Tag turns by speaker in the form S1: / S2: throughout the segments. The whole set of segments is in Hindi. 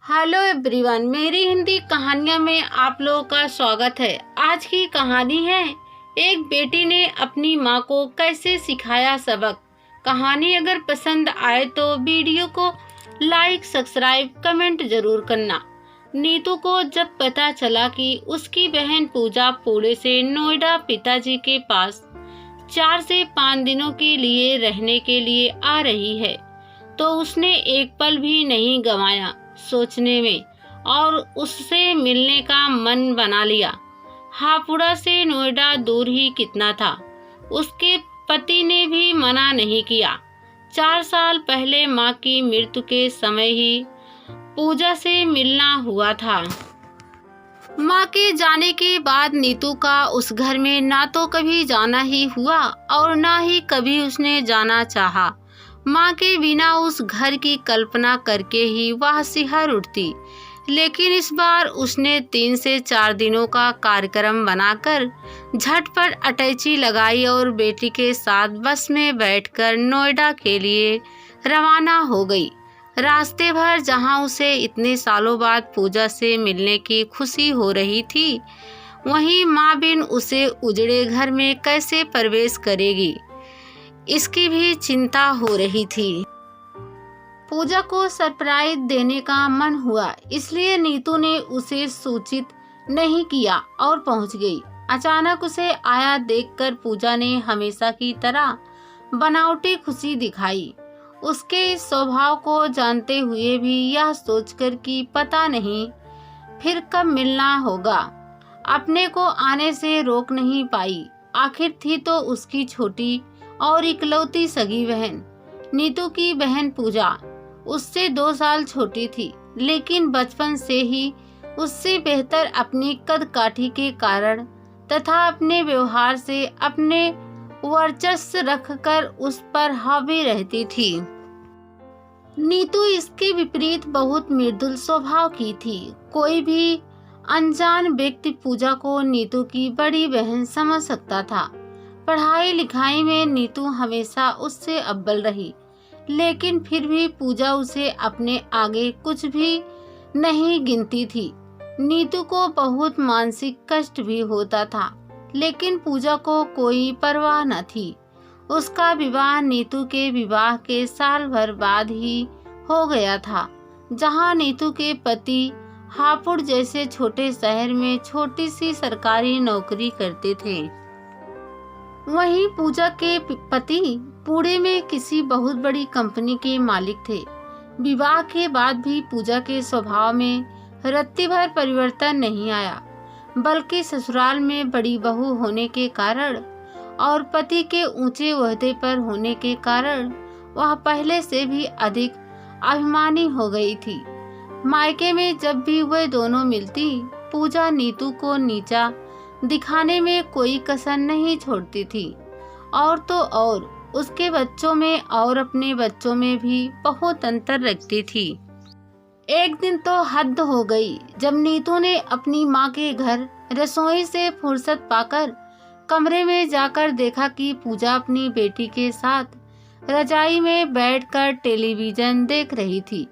S1: हेलो एवरीवन, मेरी हिंदी कहानियाँ में आप लोगों का स्वागत है। आज की कहानी है एक बेटी ने अपनी माँ को कैसे सिखाया सबक। कहानी अगर पसंद आए तो वीडियो को लाइक, सब्सक्राइब, कमेंट जरूर करना। नीतू को जब पता चला कि उसकी बहन पूजा पुणे से नोएडा पिताजी के पास 4 से 5 दिनों के लिए रहने के लिए आ रही है, तो उसने एक पल भी नहीं गंवाया सोचने में और उससे मिलने का मन बना लिया। हापुड़ा से नोएडा दूर ही कितना था, उसके पति ने भी मना नहीं किया। 4 साल पहले माँ की मृत्यु के समय ही पूजा से मिलना हुआ था। माँ के जाने के बाद नीतू का उस घर में ना तो कभी जाना ही हुआ और ना ही कभी उसने जाना चाहा। माँ के बिना उस घर की कल्पना करके ही वह सिहर उठती। लेकिन इस बार उसने 3 से 4 दिनों का कार्यक्रम बनाकर झटपट अटैची लगाई और बेटी के साथ बस में बैठकर नोएडा के लिए रवाना हो गई। रास्ते भर जहां उसे इतने सालों बाद पूजा से मिलने की खुशी हो रही थी, वहीं माँ बिन उसे उजड़े घर में कैसे प्रवेश करेगी, इसकी भी चिंता हो रही थी। पूजा को सरप्राइज देने का मन हुआ, इसलिए नीतू ने उसे सूचित नहीं किया और पहुंच गई। अचानक उसे आया देखकर पूजा ने हमेशा की तरह बनावटी खुशी दिखाई। उसके इस स्वभाव को जानते हुए भी यह सोचकर कि पता नहीं फिर कब मिलना होगा, अपने को आने से रोक नहीं पाई। आखिर थी तो उसकी छोटी और इकलौती सगी बहन। नीतू की बहन पूजा उससे 2 साल छोटी थी, लेकिन बचपन से ही उससे बेहतर अपनी कद काठी के कारण तथा अपने व्यवहार से अपने वर्चस्व रखकर उस पर हावी रहती थी। नीतू इसके विपरीत बहुत मृदुल स्वभाव की थी। कोई भी अनजान व्यक्ति पूजा को नीतू की बड़ी बहन समझ सकता था। पढ़ाई लिखाई में नीतू हमेशा उससे अव्वल रही, लेकिन फिर भी पूजा उसे अपने आगे कुछ भी नहीं गिनती थी। नीतू को बहुत मानसिक कष्ट भी होता था, लेकिन पूजा को कोई परवाह न थी। उसका विवाह नीतू के विवाह के साल भर बाद ही हो गया था, जहां नीतू के पति हापुड़ जैसे छोटे शहर में छोटी सी सरकारी नौकरी करते थे। वहीं पूजा के पति पुणे में किसी बहुत बड़ी कंपनी के मालिक थे। विवाह के बाद भी पूजा के स्वभाव में रत्ती भर परिवर्तन नहीं आया, बल्कि ससुराल में बड़ी बहू होने के कारण और पति के ऊंचे ओहदे पर होने के कारण वह पहले से भी अधिक अभिमानी हो गई थी। मायके में जब भी वह दोनों मिलती, पूजा नीतू को नीचा दिखाने में कोई कसर नहीं छोड़ती थी। और तो और उसके बच्चों में और अपने बच्चों में भी बहुत अंतर रखती थी। एक दिन तो हद हो गई जब नीतू ने अपनी माँ के घर रसोई से फुर्सत पाकर कमरे में जाकर देखा कि पूजा अपनी बेटी के साथ रजाई में बैठकर टेलीविजन देख रही थी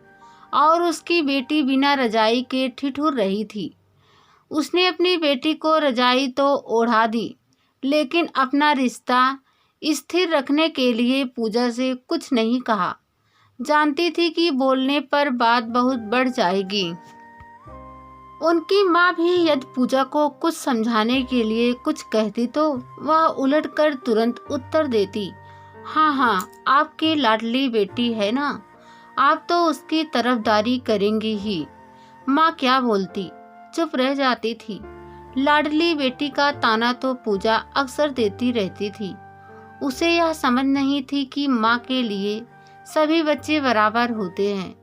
S1: और उसकी बेटी बिना रजाई के ठिठुर रही थी। उसने अपनी बेटी को रजाई तो ओढ़ा दी, लेकिन अपना रिश्ता स्थिर रखने के लिए पूजा से कुछ नहीं कहा। जानती थी कि बोलने पर बात बहुत बढ़ जाएगी। उनकी माँ भी यदि पूजा को कुछ समझाने के लिए कुछ कहती तो वह उलटकर तुरंत उत्तर देती, हाँ, आपकी लाडली बेटी है ना, आप तो उसकी तरफदारी करेंगी ही। माँ क्या बोलती, चुप रह जाती थी। लाडली बेटी का ताना तो पूजा अक्सर देती रहती थी। उसे यह समझ नहीं थी कि माँ के लिए सभी बच्चे बराबर होते हैं।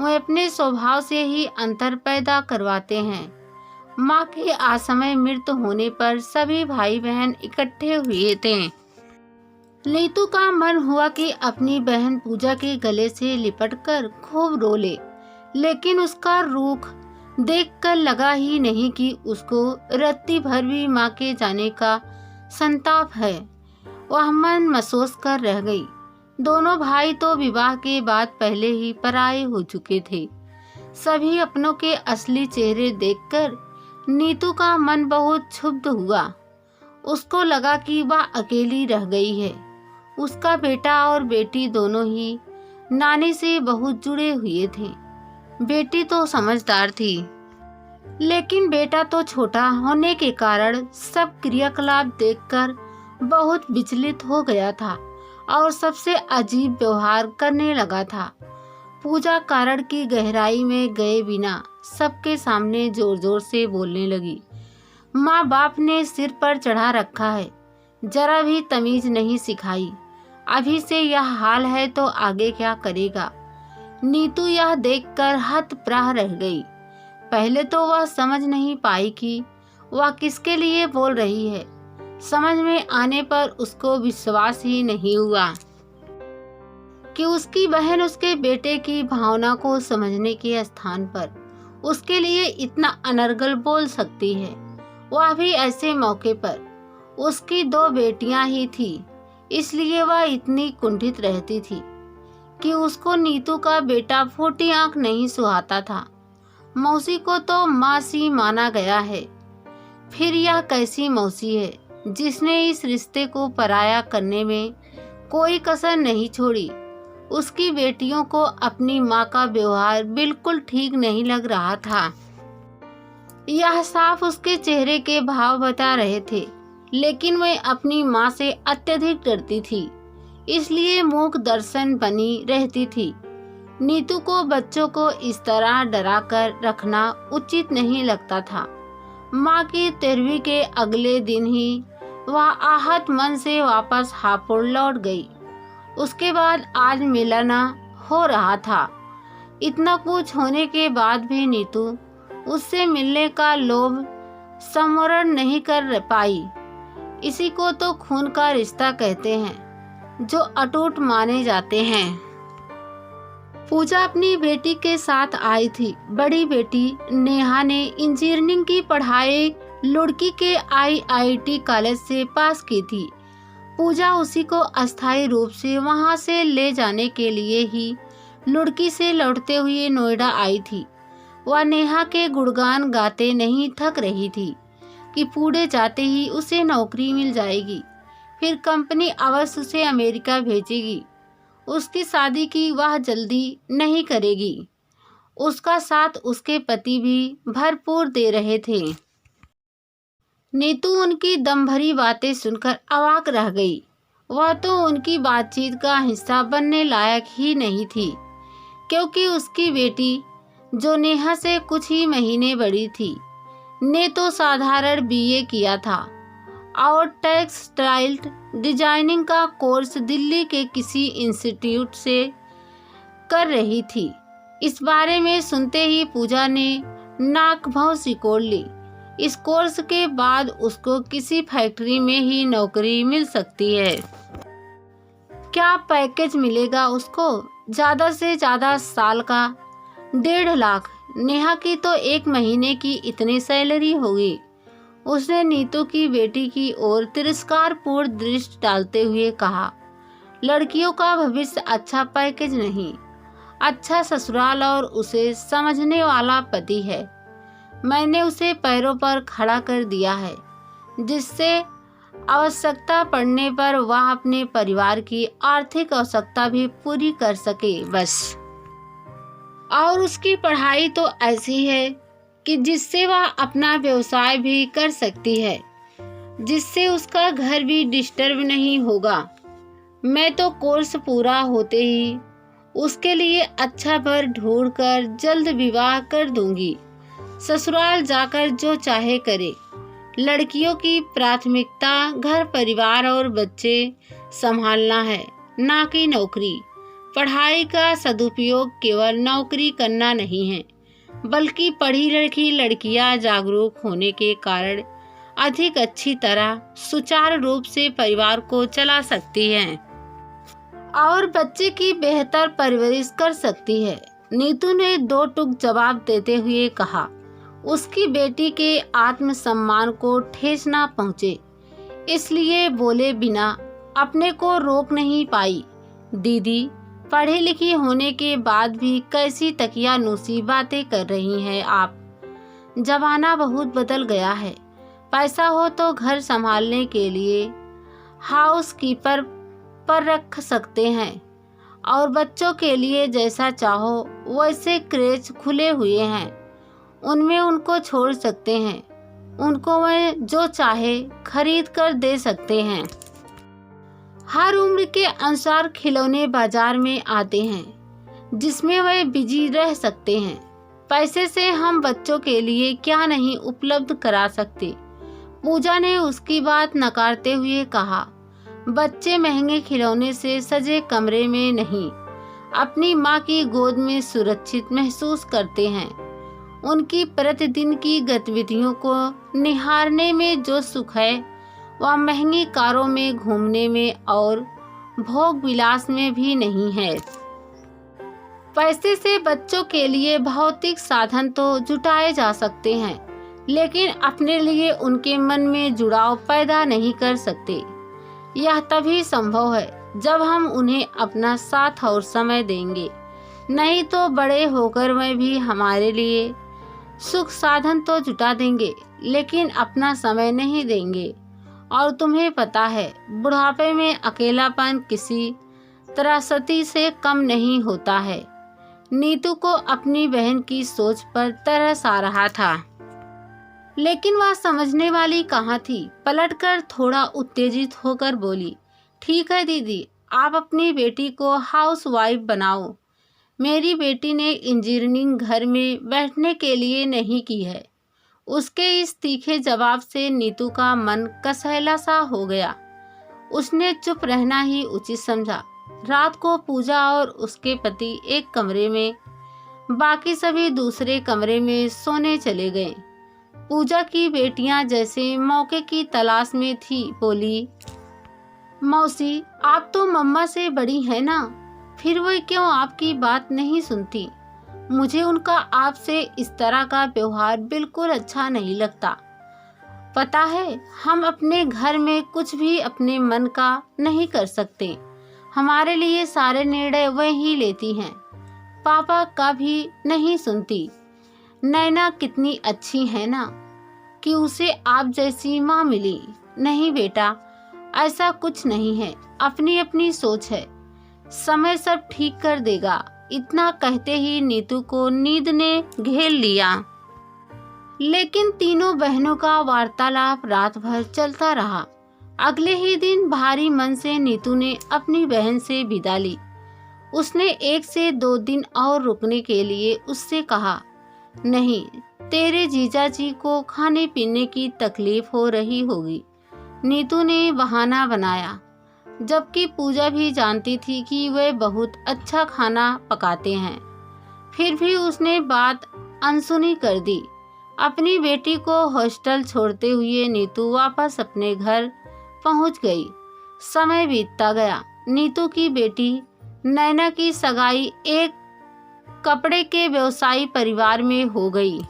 S1: वह अपने स्वभाव से ही अंतर पैदा करवाते हैं। माँ के असमय मृत्यु होने पर सभी भाई बहन इकट्ठे हुए थे। नीतू का मन हुआ कि अपनी बहन पूजा के गले से लिपटकर खूब रो ले, लेकिन उसका रूख देखकर लगा ही नहीं कि उसको रत्ती भर भी माँ के जाने का संताप है। वह मन महसूस कर रह गई। दोनों भाई तो विवाह के बाद पहले ही पराये हो चुके थे। सभी अपनों के असली चेहरे देखकर नीतू का मन बहुत क्षुब्ध हुआ। उसको लगा कि वह अकेली रह गई है। उसका बेटा और बेटी दोनों ही नानी से बहुत जुड़े हुए थे। बेटी तो समझदार थी, लेकिन बेटा तो छोटा होने के कारण सब क्रियाकलाप देखकर बहुत विचलित हो गया था और सबसे अजीब व्यवहार करने लगा था। पूजा कारण की गहराई में गए बिना सबके सामने जोर जोर से बोलने लगी। माँ बाप ने सिर पर चढ़ा रखा है, जरा भी तमीज नहीं सिखाई। अभी से यह हाल है तो आगे क्या करेगा। नीतू यह देखकर हतप्रह रह गई। पहले तो वह समझ नहीं पाई कि वह किसके लिए बोल रही है। समझ में आने पर उसको विश्वास ही नहीं हुआ कि उसकी बहन उसके बेटे की भावना को समझने के स्थान पर उसके लिए इतना अनर्गल बोल सकती है, वह भी ऐसे मौके पर। उसकी 2 बेटियां ही थी, इसलिए वह इतनी कुंठित रहती थी कि उसको नीतू का बेटा फूटी आंख नहीं सुहाता था। मौसी को तो माँ सी माना गया है। फिर यह कैसी मौसी है जिसने इस रिश्ते को पराया करने में कोई कसर नहीं छोड़ी। उसकी बेटियों को अपनी माँ का व्यवहार बिल्कुल ठीक नहीं लग रहा था। यह साफ उसके चेहरे के भाव बता रहे थे, लेकिन वह अपनी माँ से अत्यधिक डरती थी, इसलिए मूक दर्शन बनी रहती थी। नीतू को बच्चों को इस तरह डरा कर रखना उचित नहीं लगता था। माँ की 13वीं के अगले दिन ही वह आहत मन से वापस हापुड़ लौट गई। उसके बाद आज मिलन हो रहा था। इतना कुछ होने के बाद भी नीतू उससे मिलने का लोभ संवरण नहीं कर पाई। इसी को तो खून का रिश्ता कहते हैं, जो अटूट माने जाते हैं। पूजा अपनी बेटी के साथ आई थी। बड़ी बेटी नेहा ने इंजीनियरिंग की पढ़ाई लुड़की के IIT कॉलेज से पास की थी। पूजा उसी को अस्थायी रूप से वहां से ले जाने के लिए ही लुड़की से लौटते हुए नोएडा आई थी। वह नेहा के गुणगान गाते नहीं थक रही थी कि पुणे जाते ही उसे नौकरी मिल जाएगी, फिर कंपनी अवश्य उसे अमेरिका भेजेगी। उसकी शादी की वह जल्दी नहीं करेगी। उसका साथ उसके पति भी भरपूर दे रहे थे। नीतू उनकी दमभरी बातें सुनकर अवाक रह गई। वह तो उनकी बातचीत का हिस्सा बनने लायक ही नहीं थी, क्योंकि उसकी बेटी, जो नेहा से कुछ ही महीने बड़ी थी, ने तो साधारण BA किया था और टेक्सटाइल डिजाइनिंग का कोर्स दिल्ली के किसी इंस्टीट्यूट से कर रही थी। इस बारे में सुनते ही पूजा ने नाक भौं सिकोड़ ली। इस कोर्स के बाद उसको किसी फैक्ट्री में ही नौकरी मिल सकती है। क्या पैकेज मिलेगा उसको? ज़्यादा से ज़्यादा साल का 1.5 लाख। नेहा की तो 1 महीने की इतनी सैलरी होगी। उसने नीतू की बेटी की ओर तिरस्कारपूर्ण दृष्टि डालते हुए कहा, लड़कियों का भविष्य अच्छा पैकेज नहीं, अच्छा ससुराल और उसे समझने वाला पति है। मैंने उसे पैरों पर खड़ा कर दिया है, जिससे आवश्यकता पड़ने पर वह अपने परिवार की आर्थिक आवश्यकता भी पूरी कर सके बस। और उसकी पढ़ाई तो ऐसी है कि जिससे वह अपना व्यवसाय भी कर सकती है, जिससे उसका घर भी डिस्टर्ब नहीं होगा। मैं तो कोर्स पूरा होते ही उसके लिए अच्छा घर ढूंढकर जल्द विवाह कर दूंगी। ससुराल जाकर जो चाहे करे। लड़कियों की प्राथमिकता घर परिवार और बच्चे संभालना है, ना कि नौकरी। पढ़ाई का सदुपयोग केवल नौकरी करना नहीं है, बल्कि पढ़ी लिखी लड़कियां जागरूक होने के कारण अधिक अच्छी तरह सुचारू रूप से परिवार को चला सकती हैं और बच्चे की बेहतर परवरिश कर सकती है। नीतू ने 2 टूक जवाब देते हुए कहा। उसकी बेटी के आत्मसम्मान को ठेस ना पहुँचे, इसलिए बोले बिना अपने को रोक नहीं पाई। दीदी, पढ़ी लिखी होने के बाद भी कैसी तकियानुसी बातें कर रही हैं आप। जमाना बहुत बदल गया है। पैसा हो तो घर संभालने के लिए हाउस कीपर पर रख सकते हैं और बच्चों के लिए जैसा चाहो वैसे क्रेच खुले हुए हैं, उनमें उनको छोड़ सकते हैं। उनको वह जो चाहे खरीद कर दे सकते हैं। हर उम्र के अनुसार खिलौने बाजार में आते हैं जिसमें वह बिजी रह सकते हैं। पैसे से हम बच्चों के लिए क्या नहीं उपलब्ध करा सकते। पूजा ने उसकी बात नकारते हुए कहा, बच्चे महंगे खिलौने से सजे कमरे में नहीं, अपनी माँ की गोद में सुरक्षित महसूस करते हैं। उनकी प्रतिदिन की गतिविधियों को निहारने में जो सुख है वह महंगी कारों में घूमने में और भोग विलास में भी नहीं है। पैसे से बच्चों के लिए भौतिक साधन तो जुटाए जा सकते हैं, लेकिन अपने लिए उनके मन में जुड़ाव पैदा नहीं कर सकते। यह तभी संभव है जब हम उन्हें अपना साथ और समय देंगे, नहीं तो बड़े होकर वे भी हमारे लिए सुख साधन तो जुटा देंगे लेकिन अपना समय नहीं देंगे। और तुम्हें पता है, बुढ़ापे में अकेलापन किसी त्रासदी से कम नहीं होता है। नीतू को अपनी बहन की सोच पर तरस आ रहा था, लेकिन वह समझने वाली कहाँ थी। पलटकर थोड़ा उत्तेजित होकर बोली, ठीक है दीदी, आप अपनी बेटी को हाउस वाइफ बनाओ। मेरी बेटी ने इंजीनियरिंग घर में बैठने के लिए नहीं की है। उसके इस तीखे जवाब से नीतू का मन कसैला सा हो गया। उसने चुप रहना ही उचित समझा। रात को पूजा और उसके पति एक कमरे में, बाकी सभी दूसरे कमरे में सोने चले गए। पूजा की बेटियां जैसे मौके की तलाश में थी। बोली, मौसी, आप तो मम्मा से बड़ी हैं ना, फिर वो क्यों आपकी बात नहीं सुनती? मुझे उनका आपसे इस तरह का व्यवहार बिल्कुल अच्छा नहीं लगता। पता है, हम अपने घर में कुछ भी अपने मन का नहीं कर सकते। हमारे लिए सारे निर्णय वह ही लेती हैं। पापा का भी नहीं सुनती। नैना कितनी अच्छी है ना, कि उसे आप जैसी माँ मिली। नहीं बेटा, ऐसा कुछ नहीं है, अपनी अपनी सोच है, समय सब ठीक कर देगा। इतना कहते ही नीतू को नींद ने घेर लिया। लेकिन तीनों बहनों का वार्तालाप रात भर चलता रहा। अगले ही दिन भारी मन से नीतू ने अपनी बहन से विदा ली। उसने 1 से 2 दिन और रुकने के लिए उससे कहा, नहीं, तेरे जीजा जी को खाने पीने की तकलीफ हो रही होगी। नीतू ने बहाना बनाया, जबकि पूजा भी जानती थी कि वे बहुत अच्छा खाना पकाते हैं। फिर भी उसने बात अनसुनी कर दी। अपनी बेटी को हॉस्टल छोड़ते हुए नीतू वापस अपने घर पहुंच गई। समय बीतता गया। नीतू की बेटी नैना की सगाई एक कपड़े के व्यवसायी परिवार में हो गई।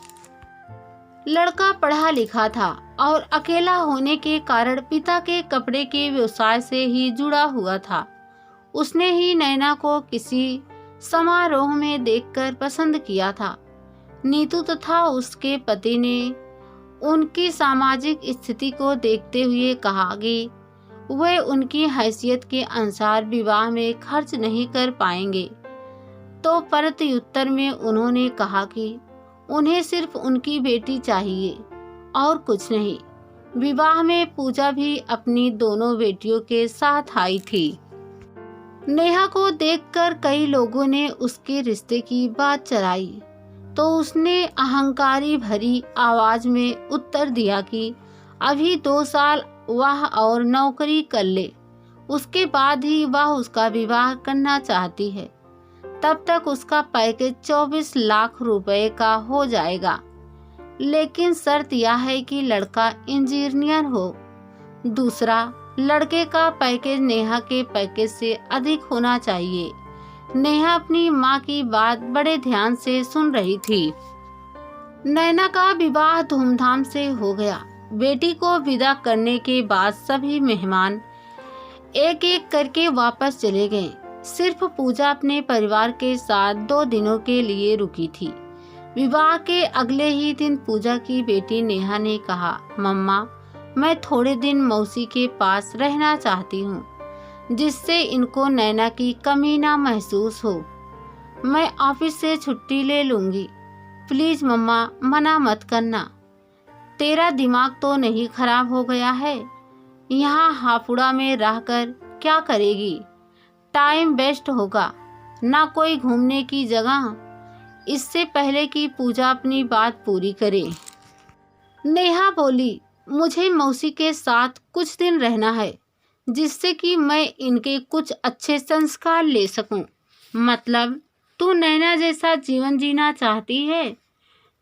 S1: लड़का पढ़ा लिखा था और अकेला होने के कारण पिता के कपड़े के व्यवसाय से ही जुड़ा हुआ था। उसने ही नैना को किसी समारोह में देखकर पसंद किया था। नीतू तथा उसके पति ने उनकी सामाजिक स्थिति को देखते हुए कहा कि वे उनकी हैसियत के अनुसार विवाह में खर्च नहीं कर पाएंगे। तो प्रत्युत्तर में उन्होंने कहा कि उन्हें सिर्फ उनकी बेटी चाहिए और कुछ नहीं। विवाह में पूजा भी अपनी दोनों बेटियों के साथ आई थी। नेहा को देखकर कई लोगों ने उसके रिश्ते की बात चलाई, तो उसने अहंकारी भरी आवाज में उत्तर दिया कि अभी 2 साल वह और नौकरी कर ले, उसके बाद ही वह उसका विवाह करना चाहती है। तब तक उसका पैकेज 24 लाख रुपए का हो जाएगा, लेकिन शर्त यह है कि लड़का इंजीनियर हो। दूसरा, लड़के का पैकेज नेहा के पैकेज से अधिक होना चाहिए। नेहा अपनी माँ की बात बड़े ध्यान से सुन रही थी। नैना का विवाह धूमधाम से हो गया। बेटी को विदा करने के बाद सभी मेहमान एक एक करके वापस चले गए। सिर्फ पूजा अपने परिवार के साथ 2 दिनों के लिए रुकी थी। विवाह के अगले ही दिन पूजा की बेटी नेहा ने कहा, मम्मा, मैं थोड़े दिन मौसी के पास रहना चाहती हूँ, जिससे इनको नैना की कमी ना महसूस हो। मैं ऑफिस से छुट्टी ले लूँगी। प्लीज़ मम्मा, मना मत करना। तेरा दिमाग तो नहीं खराब हो गया है? यहाँ हापुड़ा में रहकर क्या करेगी? टाइम वेस्ट होगा, ना कोई घूमने की जगह। इससे पहले कि पूजा अपनी बात पूरी करे, नेहा बोली, मुझे मौसी के साथ कुछ दिन रहना है, जिससे कि मैं इनके कुछ अच्छे संस्कार ले सकूं। मतलब तू नैना जैसा जीवन जीना चाहती है?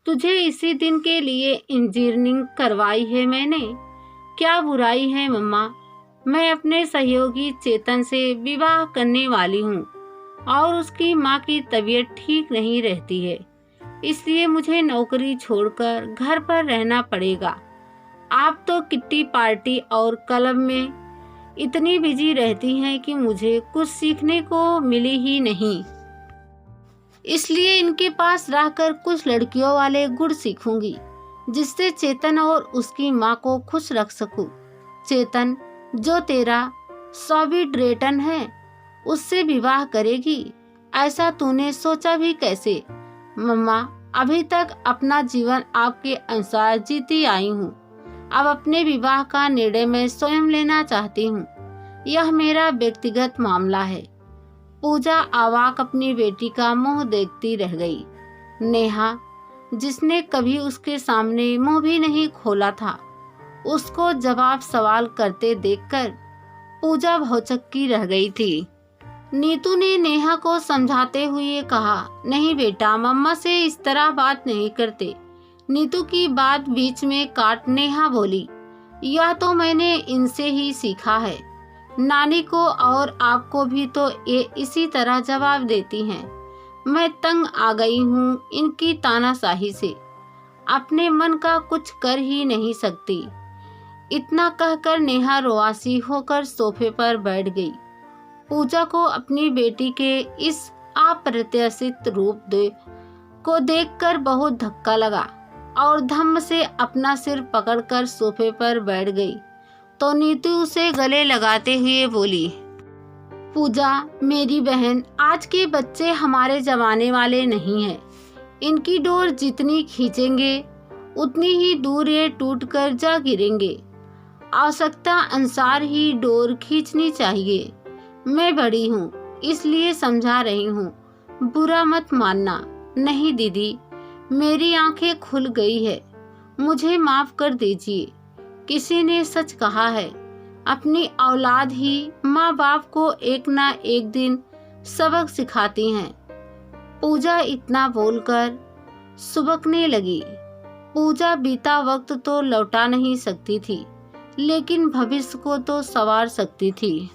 S1: तुझे इसी दिन के लिए इंजीनियरिंग करवाई है मैंने। क्या बुराई है मम्मा? मैं अपने सहयोगी चेतन से विवाह करने वाली हूँ और उसकी माँ की तबीयत ठीक नहीं रहती है, इसलिए मुझे नौकरी छोड़कर घर पर रहना पड़ेगा। आप तो किट्टी पार्टी और क्लब में इतनी बिजी रहती हैं कि मुझे कुछ सीखने को मिली ही नहीं। इसलिए इनके पास रहकर कुछ लड़कियों वाले गुण सीखूंगी, जिससे चेतन और उसकी माँ को खुश रख सकूं। चेतन, जो तेरा सॉबिड्रेटन है, उससे विवाह करेगी? ऐसा तूने सोचा भी कैसे? मम्मा, अभी तक अपना जीवन आपके अनुसार जीती आई हूँ। अब अपने विवाह का निर्णय मैं स्वयं लेना चाहती हूँ। यह मेरा व्यक्तिगत मामला है। पूजा अवाक अपनी बेटी का मुंह देखती रह गई। नेहा, जिसने कभी उसके सामने मुंह भी नहीं खोला था, उसको जवाब सवाल करते देखकर पूजा भौचक्की रह गई थी। नीतू ने नेहा को समझाते हुए कहा, नहीं बेटा, मम्मा से इस तरह बात नहीं करते। नीतू की बात बीच में काट नेहा बोली, यह तो मैंने इनसे ही सीखा है। नानी को और आपको भी तो ये इसी तरह जवाब देती हैं। मैं तंग आ गई हूँ इनकी तानाशाही से। अपने मन का कुछ कर ही नहीं सकती। इतना कहकर नेहा रोआसी होकर सोफे पर बैठ गई। पूजा को अपनी बेटी के इस अप्रत्याशित रूप को देखकर बहुत धक्का लगा और धम्म से अपना सिर पकड़कर सोफे पर बैठ गई तो नीतू उसे गले लगाते हुए बोली, पूजा मेरी बहन, आज के बच्चे हमारे जमाने वाले नहीं हैं। इनकी डोर जितनी खींचेंगे उतनी ही दूर ये टूटकर जा गिरेंगे। आवश्यकता अनुसार ही डोर खींचनी चाहिए। मैं बड़ी हूँ, इसलिए समझा रही हूँ, बुरा मत मानना। नहीं दीदी, मेरी आंखें खुल गई है, मुझे माफ कर दीजिए। किसी ने सच कहा है, अपनी औलाद ही माँ बाप को एक ना एक दिन सबक सिखाती हैं। पूजा इतना बोलकर सुबकने लगी। पूजा बीता वक्त तो लौटा नहीं सकती थी, लेकिन भविष्य को तो संवार सकती थी।